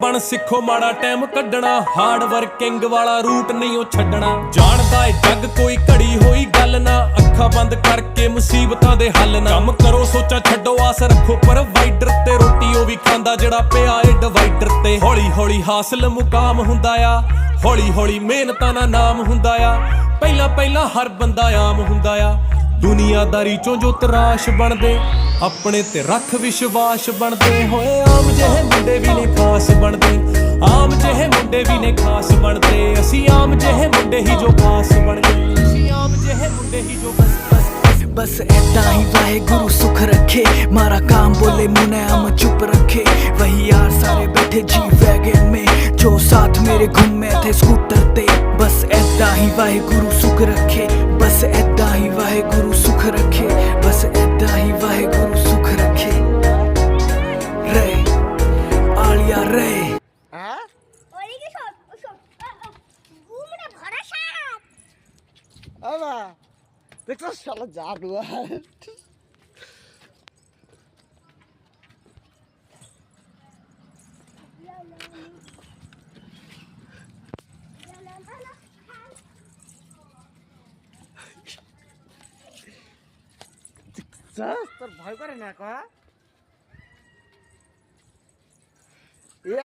ਬਣ ਸਿੱਖੋ ਮਾੜਾ ਟਾਈਮ ਕੱਢਣਾ ਹਾਰਡ ਵਰਕਿੰਗ ਵਾਲਾ ਰੂਟ ਨਹੀਂ ਉਹ ਛੱਡਣਾ ਜਾਣਦਾ ਏ ਜੱਗ ਕੋਈ ਘੜੀ ਹੋਈ ਗੱਲ ਨਾ ਅੱਖਾਂ ਬੰਦ ਕਰਕੇ ਮੁਸੀਬਤਾਂ ਦੇ ਹੱਲ ਨਾ ਕੰਮ ਕਰੋ ਸੋਚਾਂ ਛੱਡੋ ਆਸ ਰੱਖੋ ਪ੍ਰੋਵਾਈਡਰ ਤੇ ਰੋਟੀ ਉਹ ਵੀ ਖਾਂਦਾ ਜਿਹੜਾ ਪਿਆ ਏ ਡਿਵਾਈਡਰ ਤੇ ਹੌਲੀ ਹੌਲੀ ਹਾਸਲ ਮੁਕਾਮ ਹੁੰਦਾ ਆ ਹੌਲੀ ਹੌਲੀ ਮਿਹਨਤਾਂ ਦਾ ਨਾਮ ਹੁੰਦਾ ਆ ਪਹਿਲਾਂ ਹਰ ਬੰਦਾ ਆਮ ਹੁੰਦਾ ਆ ਦੁਨੀਆਦਾਰੀ ਚੋਂ ਜੋ ਤਰਾਸ਼ ਬਣਦੇ ਆਪਣੇ ਤੇ ਰੱਖ ਵਿਸ਼ਵਾਸ ਬਣਦੇ ਹੋਏ ਆਮ ਜਿਹੇ ਮੁੰਡੇ ਵੀ ਨੇ ਖਾਸ ਬਣਦੇ ਆਮ ਜਿਹੇ ਮੁੰਡੇ ਵੀ ਨੇ ਖਾਸ ਬਣਦੇ ਅਸੀਂ ਆਮ ਜਿਹੇ ਮੁੰਡੇ ਹੀ ਜੋ ਖਾਸ ਬਣ ਗਏ ਅਸੀਂ ਆਮ ਜਿਹੇ ਮੁੰਡੇ ਹੀ ਜੋ बस ऐसा ही वाहेगुरु सुख रखे मारा काम बोले मुनाम चुप रखे वही यार सारे बैठे जी वैगन में जो साथ मेरे घूमे थे स्कूटर ते बस ऐसा ही वाहेगुरु सुख रखे बस ऐसा ही वाहेगुरु सुख रखे बस ऐसा ही वाहेगुरु सुख रखे रे आलिया रे দেখো শালা জাদু আর তোর ভয় করে না কা